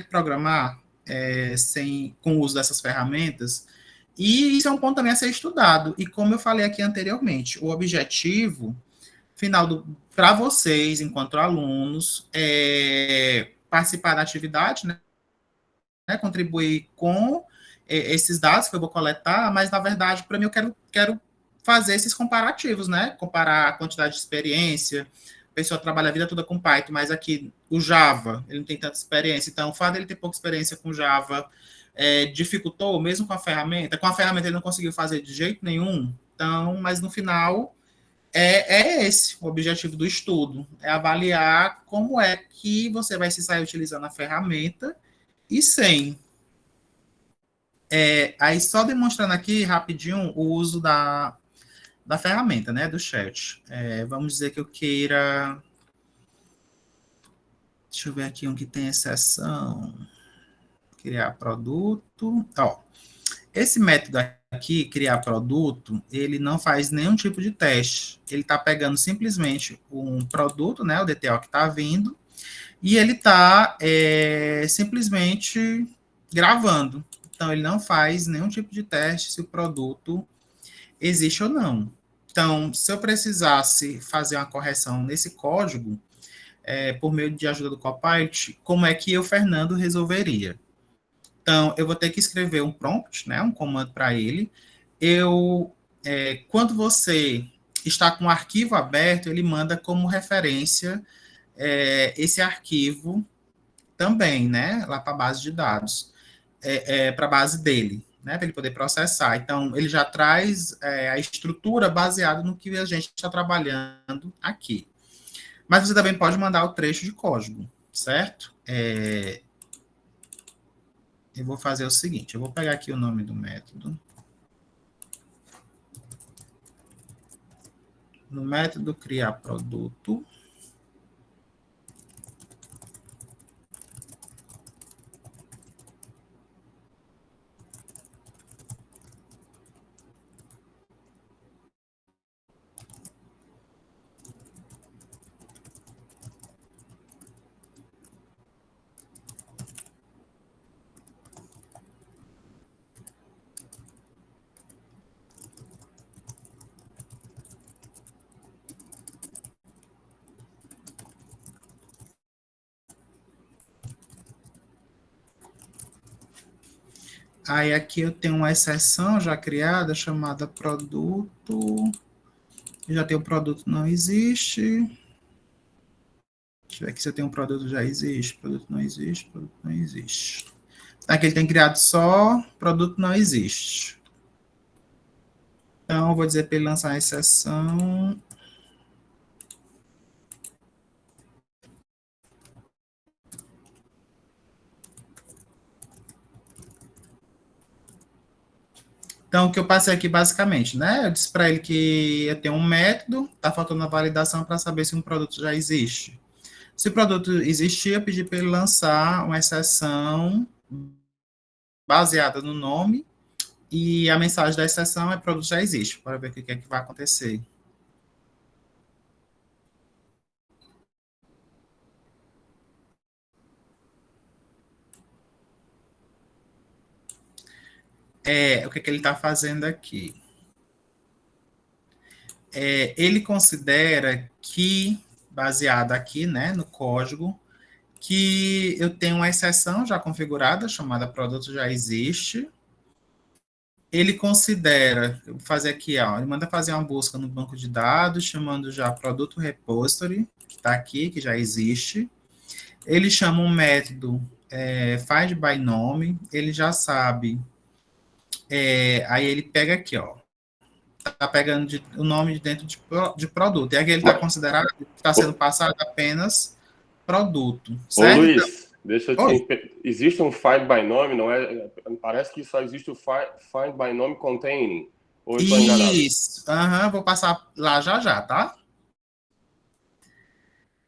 programar com o uso dessas ferramentas, e isso é um ponto também a ser estudado. E como eu falei aqui anteriormente, o objetivo final para vocês, enquanto alunos, é participar da atividade, né, contribuir com esses dados que eu vou coletar, mas, na verdade, para mim, eu quero fazer esses comparativos, né? Comparar a quantidade de experiência. A pessoa trabalha a vida toda com Python, mas aqui o Java, ele não tem tanta experiência. Então, o fato dele ter pouca experiência com Java dificultou, mesmo com a ferramenta. Com a ferramenta ele não conseguiu fazer de jeito nenhum. Então, mas no final, é esse o objetivo do estudo. É avaliar como é que você vai se sair utilizando a ferramenta e sem. Aí, só demonstrando aqui rapidinho o uso da ferramenta, né, do chat. Vamos dizer que eu queira... Deixa eu ver aqui um que tem exceção. Criar produto. Ó, esse método aqui, criar produto, ele não faz nenhum tipo de teste. Ele está pegando simplesmente um produto, né, o DTO que está vindo, e ele está simplesmente gravando. Então, ele não faz nenhum tipo de teste se o produto existe ou não. Então, se eu precisasse fazer uma correção nesse código, por meio de ajuda do Copilot, como é que eu, Fernando, resolveria? Então, eu vou ter que escrever um prompt, né, um comando para ele. Quando você está com o arquivo aberto, ele manda como referência esse arquivo também, né, lá para a base de dados, para a base dele, né, para ele poder processar. Então, ele já traz a estrutura baseada no que a gente está trabalhando aqui. Mas você também pode mandar o trecho de código, certo? Eu vou fazer o seguinte, eu vou pegar aqui o nome do método. No método criar produto, aí aqui eu tenho uma exceção já criada chamada produto. Já tem o produto não existe. Deixa eu ver aqui se eu tenho um produto já existe. Produto não existe, produto não existe. Aqui ele tem criado só produto não existe. Então, eu vou dizer para ele lançar a exceção. Então, o que eu passei aqui basicamente, né? Eu disse para ele que eu tenho um método, está faltando a validação para saber se um produto já existe. Se o produto existir, eu pedi para ele lançar uma exceção baseada no nome e a mensagem da exceção é produto já existe, para ver o que é que vai acontecer. O que ele está fazendo aqui? Ele considera que, baseado aqui, né, no código, que eu tenho uma exceção já configurada, chamada produto já existe. Ele considera, eu vou fazer aqui, ó, ele manda fazer uma busca no banco de dados, chamando já produto repository, que está aqui, que já existe. Ele chama um método find by nome, ele já sabe. Aí ele pega aqui, ó, tá pegando o nome de dentro de produto. E aqui ele está considerado, está sendo passado apenas produto, certo? Ô, Luiz, deixa eu te... Existe um find by nome, não é? Parece que só existe o find by nome containing. Ou eu estou enganado? Isso. Vou passar lá já, tá?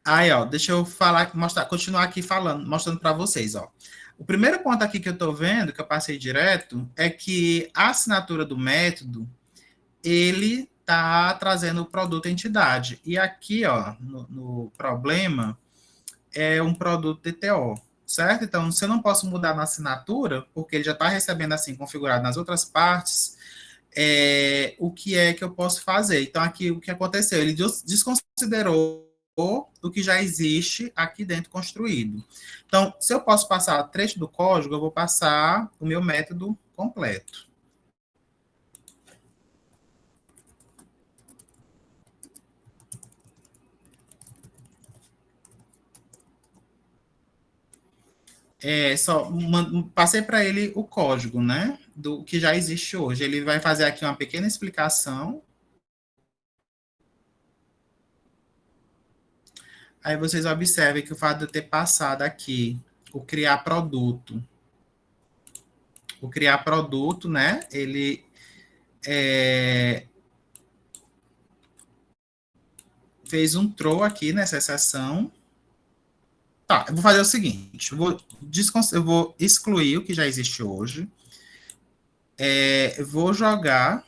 Aí, ó, deixa eu falar, continuar aqui falando, mostrando para vocês, ó. O primeiro ponto aqui que eu estou vendo, que eu passei direto, é que a assinatura do método, ele está trazendo o produto entidade. E aqui, ó, no problema, é um produto DTO, certo? Então, se eu não posso mudar na assinatura, porque ele já está recebendo assim, configurado nas outras partes, o que é que eu posso fazer? Então, aqui, o que aconteceu? Ele desconsiderou o que já existe aqui dentro construído. Então, se eu posso passar trecho do código, eu vou passar o meu método completo. Passei para ele o código, né, do que já existe hoje. Ele vai fazer aqui uma pequena explicação. Aí vocês observem que o fato de eu ter passado aqui o criar produto, né, ele fez um throw aqui nessa exceção. Tá, eu vou fazer o seguinte, eu vou excluir o que já existe hoje, vou jogar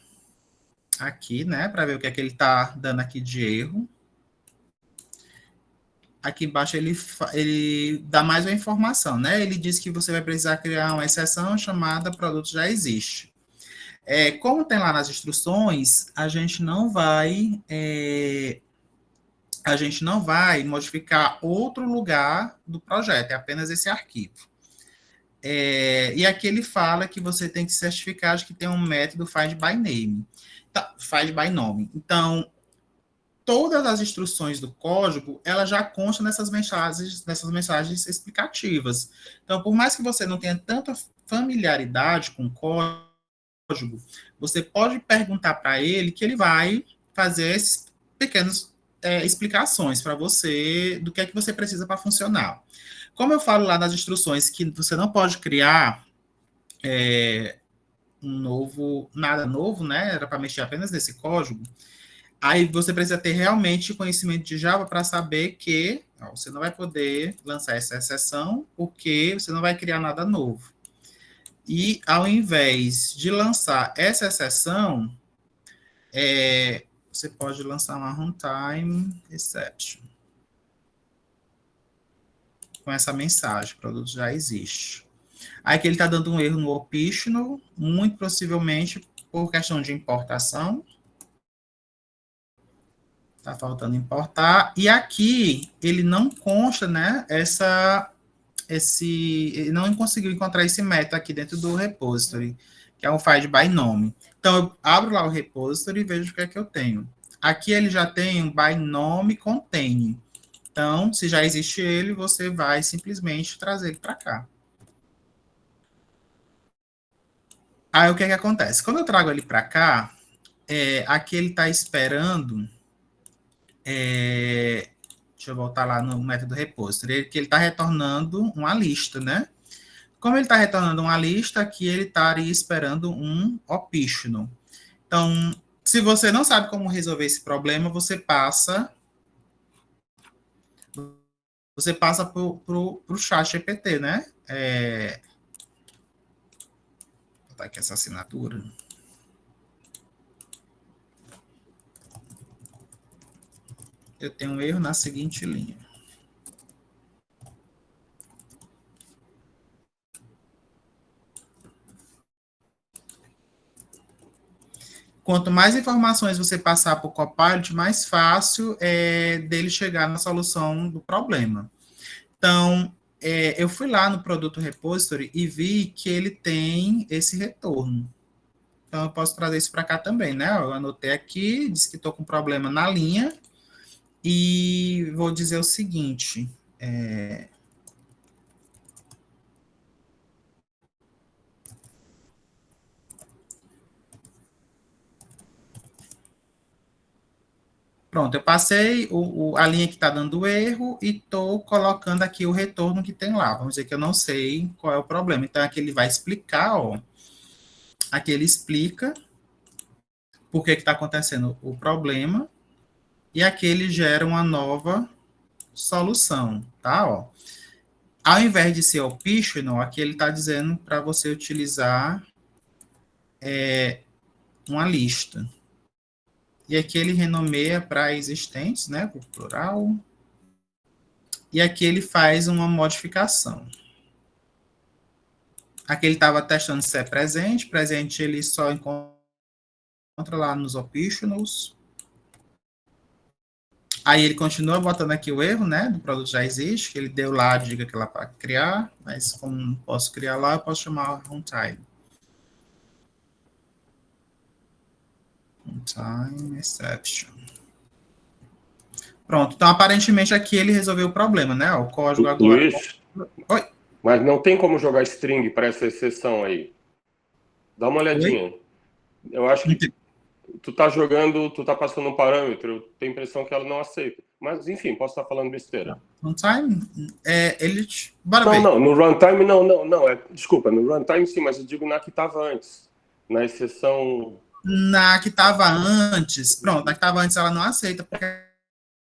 aqui, né, para ver o que é que ele está dando aqui de erro. Aqui embaixo ele dá mais uma informação, né? Ele diz que você vai precisar criar uma exceção chamada produto já existe. Como tem lá nas instruções, a gente não vai modificar outro lugar do projeto, é apenas esse arquivo. E aqui ele fala que você tem que certificar de que tem um método find by name. Tá, find by nome. Então, todas as instruções do código, ela já consta nessas mensagens explicativas. Então, por mais que você não tenha tanta familiaridade com o código, você pode perguntar para ele que ele vai fazer esses pequenos explicações para você do que é que você precisa para funcionar. Como eu falo lá nas instruções que você não pode criar nada novo, né? Era para mexer apenas nesse código. Aí você precisa ter realmente conhecimento de Java para saber que você não vai poder lançar essa exceção porque você não vai criar nada novo. E ao invés de lançar essa exceção, você pode lançar uma runtime exception. Com essa mensagem, o produto já existe. Aí que ele está dando um erro no optional, muito possivelmente por questão de importação. Está faltando importar. E aqui ele não consta, né, ele não conseguiu encontrar esse método aqui dentro do repository, que é o find by nome. Então, eu abro lá o repository e vejo o que é que eu tenho. Aqui ele já tem um by nome contain. Então, se já existe ele, você vai simplesmente trazer ele para cá. Aí, o que é que acontece? Quando eu trago ele para cá, aqui ele está esperando... deixa eu voltar lá no método repository, que ele está retornando uma lista, né? Como ele está retornando uma lista, aqui ele estaria esperando um optional. Então, se você não sabe como resolver esse problema, você passa para o chat GPT, né? Vou botar aqui essa assinatura. Eu tenho um erro na seguinte linha. Quanto mais informações você passar para o Copilot, mais fácil é dele chegar na solução do problema. Então, eu fui lá no produto repository e vi que ele tem esse retorno. Então, eu posso trazer isso para cá também, né? Eu anotei aqui, disse que estou com problema na linha e vou dizer o seguinte, pronto, eu passei a linha que está dando erro e estou colocando aqui o retorno que tem lá. Vamos dizer que eu não sei qual é o problema. Então, aqui ele vai explicar, ó. Aqui ele explica por que está acontecendo o problema. E aqui ele gera uma nova solução, tá? Ó. Ao invés de ser optional, aqui ele está dizendo para você utilizar uma lista. E aqui ele renomeia para existentes, né, por plural. E aqui ele faz uma modificação. Aqui ele estava testando se é presente. Presente ele só encontra lá nos optionals. Aí ele continua botando aqui o erro, né? Do produto já existe, que ele deu lá a dica que ela para criar, mas como não posso criar lá, eu posso chamar runtime. Runtime exception. Pronto, então aparentemente aqui ele resolveu o problema, né? O código agora. Luiz, oi. Mas não tem como jogar string para essa exceção aí. Dá uma olhadinha. Oi? Eu acho que tu tá jogando, tu tá passando um parâmetro, eu tenho a impressão que ela não aceita. Mas, enfim, posso estar falando besteira. Runtime? Ele... Bora não, ver. Não, no runtime não. Desculpa, no runtime sim, mas eu digo na que estava antes. Na exceção... Na que estava antes, pronto, na que estava antes ela não aceita, porque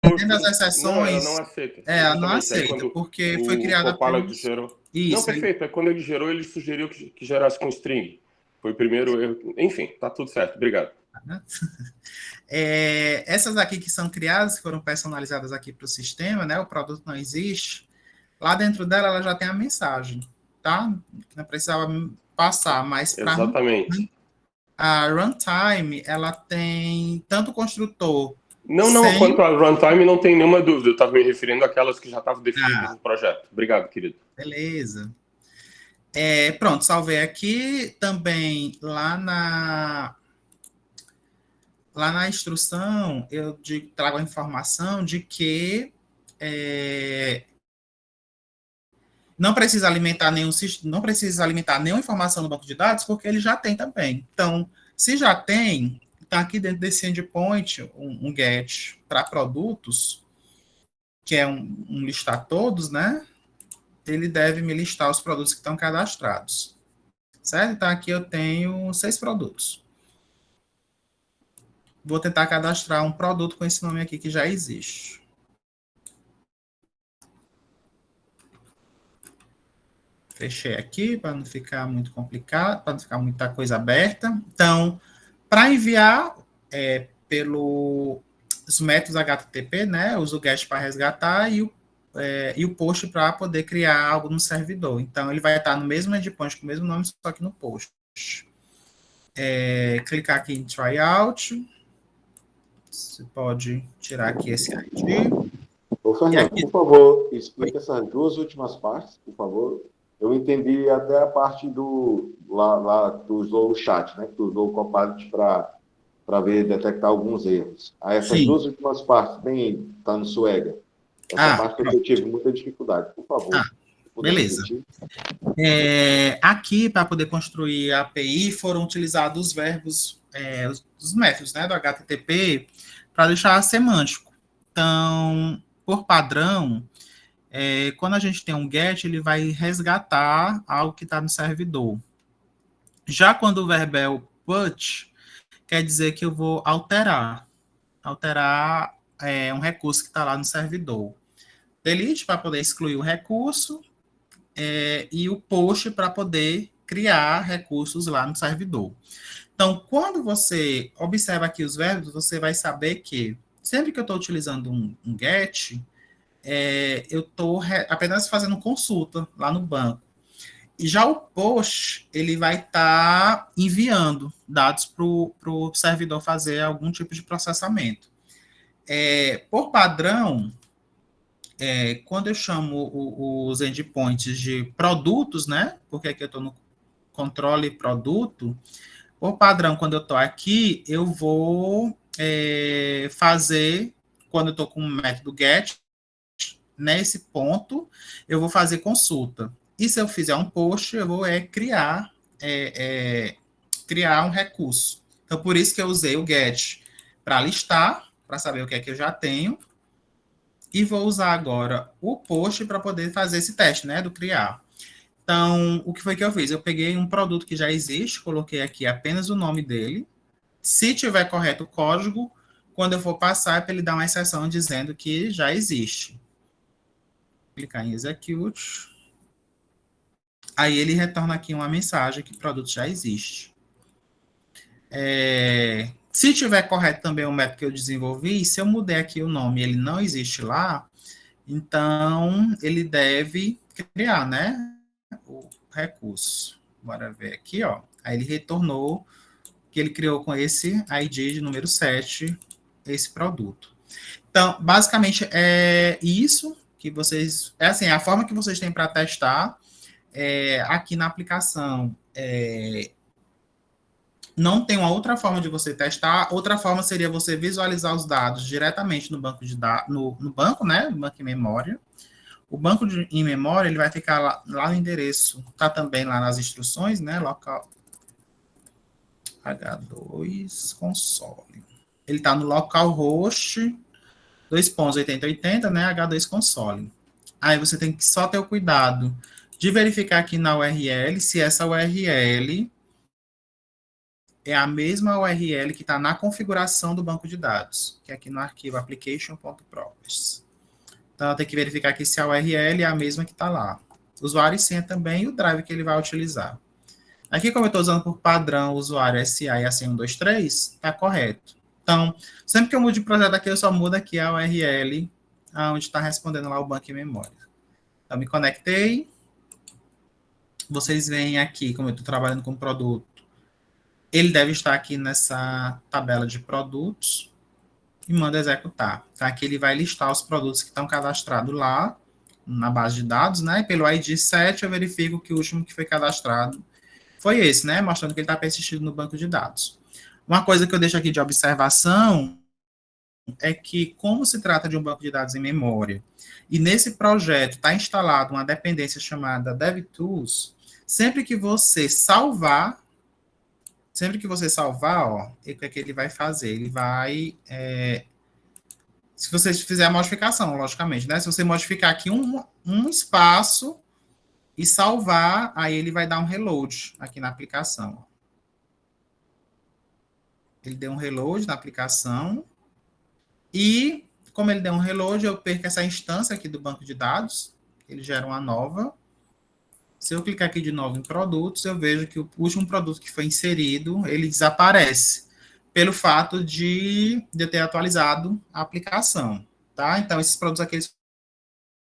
dentro das exceções... Não, ela não aceita. Ela não aceita, porque foi criada apenas... gerou... Isso, não, perfeito. Quando ele gerou, ele sugeriu que gerasse com string. Foi o primeiro erro. Enfim, tá tudo certo. Obrigado. Essas aqui que são criadas, que foram personalizadas aqui para o sistema, né? O produto não existe. Lá dentro dela, ela já tem a mensagem, tá? Não precisava passar, mas para exatamente. A runtime, ela tem tanto o construtor... Não, quanto a runtime não tem nenhuma dúvida. Eu estava me referindo àquelas que já estavam definidas no projeto. Obrigado, querido. Beleza. Pronto, salvei aqui. Também lá na instrução, eu trago a informação de que não precisa alimentar nenhuma informação no banco de dados, porque ele já tem também. Então, se já tem, está aqui dentro desse endpoint um get para produtos, que é um listar todos, né? Ele deve me listar os produtos que estão cadastrados. Certo? Então, aqui eu tenho 6 produtos. Vou tentar cadastrar um produto com esse nome aqui que já existe. Fechei aqui para não ficar muito complicado, para não ficar muita coisa aberta. Então, para enviar os métodos HTTP, né, eu uso o GET para resgatar e o post para poder criar algo no servidor. Então, ele vai estar no mesmo endpoint, com o mesmo nome, só que no post. Clicar aqui em tryout. Você pode tirar aqui esse ID. Ô, Fernando, aqui... por favor, explica essas duas últimas partes, por favor. Eu entendi até a parte do... Lá tu usou o chat, né? Tu usou o Copilot para detectar alguns erros. Aí essas duas últimas partes, bem, tá no Swagger. Essa parte que eu tive muita dificuldade. Por favor. Beleza. Aqui, para poder construir a API, foram utilizados os verbos, os métodos, né, do HTTP, para deixar semântico. Então, por padrão, quando a gente tem um GET, ele vai resgatar algo que está no servidor. Já quando o verbo é o put, quer dizer que eu vou alterar um recurso que está lá no servidor. Delete para poder excluir o recurso, e o post para poder criar recursos lá no servidor. Então, quando você observa aqui os verbos, você vai saber que sempre que eu estou utilizando um GET, eu estou apenas fazendo consulta lá no banco. E já o post, ele vai estar enviando dados para o servidor fazer algum tipo de processamento. Por padrão, quando eu chamo os endpoints de produtos, né? Porque aqui eu estou no controle produto, por padrão, quando eu estou aqui, eu vou fazer, quando eu estou com o método get, nesse ponto, eu vou fazer consulta. E se eu fizer um post, eu vou criar um recurso. Então, por isso que eu usei o get para listar, para saber o que é que eu já tenho, e vou usar agora o post para poder fazer esse teste, né, do criar. Então, o que foi que eu fiz? Eu peguei um produto que já existe, coloquei aqui apenas o nome dele. Se tiver correto o código, quando eu for passar, é para ele dar uma exceção dizendo que já existe. Clicar em Execute. Aí ele retorna aqui uma mensagem que o produto já existe. Se tiver correto também o método que eu desenvolvi, se eu mudar aqui o nome e ele não existe lá, então ele deve criar, né, o recurso. Bora ver aqui, ó. Aí ele retornou que ele criou com esse ID de número 7 esse produto. Então, basicamente, é isso que vocês... É assim, a forma que vocês têm para testar aqui na aplicação. Não tem uma outra forma de você testar. Outra forma seria você visualizar os dados diretamente no banco de dados, no banco, né? No banco em memória. O banco em memória, ele vai ficar lá no endereço. Está também lá nas instruções, né? Local H2 console. Ele está no localhost 2.8080, né? H2 console. Aí você tem que só ter o cuidado de verificar aqui na URL se essa URL é a mesma URL que está na configuração do banco de dados, que é aqui no arquivo application.properties. Então, tem que verificar aqui se a URL é a mesma que está lá. Usuário e senha também e o drive que ele vai utilizar. Aqui, como eu estou usando por padrão o usuário SA e a senha 123, está correto. Então, sempre que eu mudo de projeto aqui, eu só mudo aqui a URL onde está respondendo lá o banco em memória. Então, me conectei. Vocês veem aqui, como eu estou trabalhando com produto, ele deve estar aqui nessa tabela de produtos e manda executar. Tá? Aqui ele vai listar os produtos que estão cadastrados lá na base de dados, né? E pelo ID 7 eu verifico que o último que foi cadastrado foi esse, né? Mostrando que ele está persistido no banco de dados. Uma coisa que eu deixo aqui de observação é que, como se trata de um banco de dados em memória, e nesse projeto está instalado uma dependência chamada DevTools, sempre que você salvar, ó, o que é que ele vai fazer? Ele vai... se você fizer a modificação, logicamente, né? Se você modificar aqui um espaço e salvar, aí ele vai dar um reload aqui na aplicação. Ele deu um reload na aplicação e, como ele deu um reload, eu perco essa instância aqui do banco de dados, ele gera uma nova. Se eu clicar aqui de novo em produtos, eu vejo que o último produto que foi inserido, ele desaparece, pelo fato de eu ter atualizado a aplicação, tá? Então, esses produtos aqui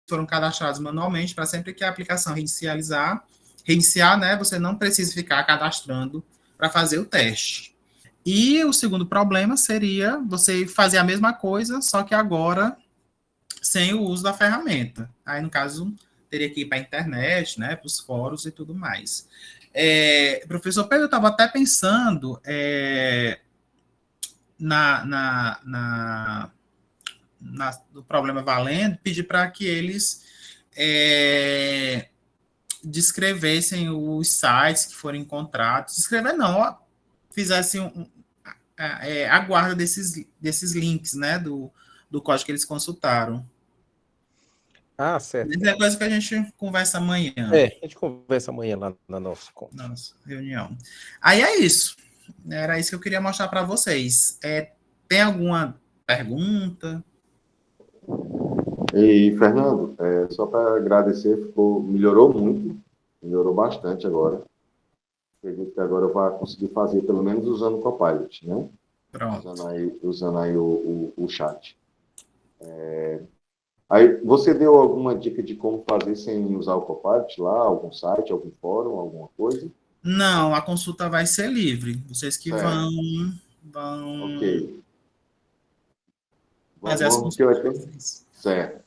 foram cadastrados manualmente, para sempre que a aplicação reiniciar, né, você não precisa ficar cadastrando para fazer o teste. E o segundo problema seria você fazer a mesma coisa, só que agora sem o uso da ferramenta. Aí, no caso, teria que ir para a internet, né, para os fóruns e tudo mais. Professor Pedro, eu estava até pensando do problema valendo, pedir para que eles descrevessem os sites que foram encontrados. Descrever não, ó, fizessem a guarda desses links, né, do código que eles consultaram. Ah, certo. Isso é coisa que a gente conversa amanhã. A gente conversa amanhã lá na nossa reunião. Aí é isso. Era isso que eu queria mostrar para vocês. Tem alguma pergunta? E, Fernando, só para agradecer, melhorou muito, melhorou bastante agora. Acredito que agora eu vou conseguir fazer, pelo menos usando o Copilot, né? Pronto. Usando aí o chat. Aí, você deu alguma dica de como fazer sem usar o Copilot lá? Algum site, algum fórum, alguma coisa? Não, a consulta vai ser livre. Vocês que vão ok. fazer as consultas. Certo.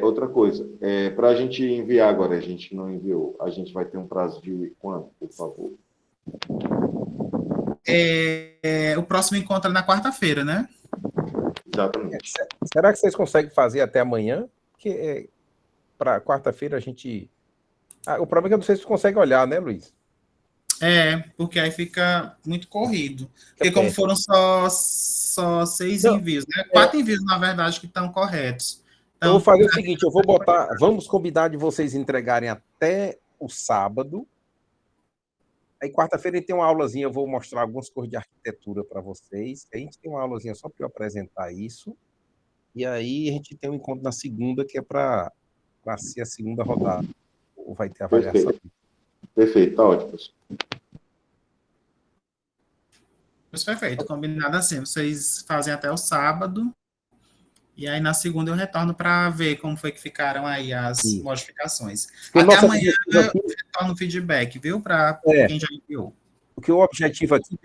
Outra coisa, para a gente enviar agora, a gente não enviou, a gente vai ter um prazo de quando, por favor? O próximo encontro é na quarta-feira, né? Exatamente. Será que vocês conseguem fazer até amanhã? Porque para quarta-feira a gente... o problema é que eu não sei se vocês conseguem olhar, né, Luiz? Porque aí fica muito corrido. Porque como foram só 6 envios, né? 4 envios, na verdade, que estão corretos. Então, eu vou fazer o seguinte, eu vou botar... Vamos combinar de vocês entregarem até o sábado. Aí, quarta-feira, tem uma aulazinha, eu vou mostrar algumas coisas de arquitetura para vocês. A gente tem uma aulazinha só para eu apresentar isso. E aí, a gente tem um encontro na segunda, que é para ser a segunda rodada. Ou vai ter avaliação. Perfeito, tá ótimo. Perfeito, combinado assim. Vocês fazem até o sábado. E aí, na segunda, eu retorno para ver como foi que ficaram aí as Isso. modificações. Porque Até nosso amanhã objetivo eu aqui retorno o feedback, viu? Para quem já enviou. porque o objetivo aqui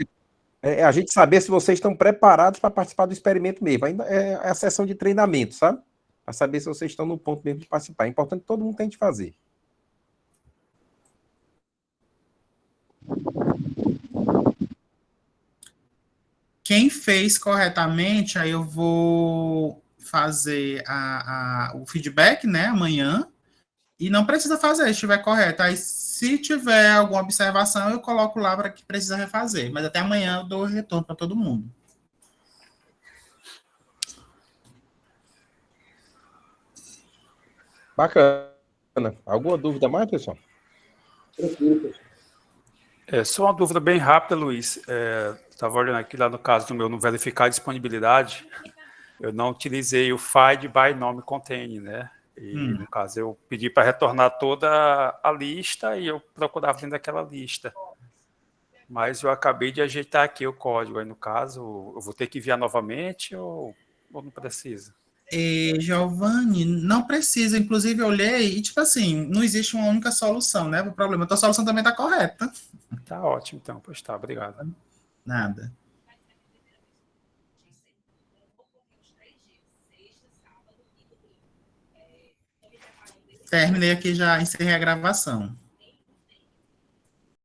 é a gente saber se vocês estão preparados para participar do experimento mesmo. Ainda é a sessão de treinamento, sabe? Para saber se vocês estão no ponto mesmo de participar. É importante que todo mundo tente fazer. Quem fez corretamente, aí eu vou fazer o feedback, né, amanhã, e não precisa fazer se estiver correto. Aí, se tiver alguma observação, eu coloco lá para que precisa refazer. Mas até amanhã eu dou o retorno para todo mundo. Bacana. Alguma dúvida mais, pessoal? Tranquilo, pessoal. Só uma dúvida bem rápida, Luiz. Estava olhando aqui lá no caso do meu, no verificar a disponibilidade, eu não utilizei o find by nome contain, né? E no caso eu pedi para retornar toda a lista e eu procurava dentro daquela lista. Mas eu acabei de ajeitar aqui o código. Aí no caso, eu vou ter que enviar novamente ou não precisa? Giovanni, não precisa. Inclusive, eu olhei e, tipo assim, não existe uma única solução, né? O problema. A tua solução também está correta. Tá ótimo, então. Pois tá, obrigado. Nada. Terminei aqui, já encerrei a gravação.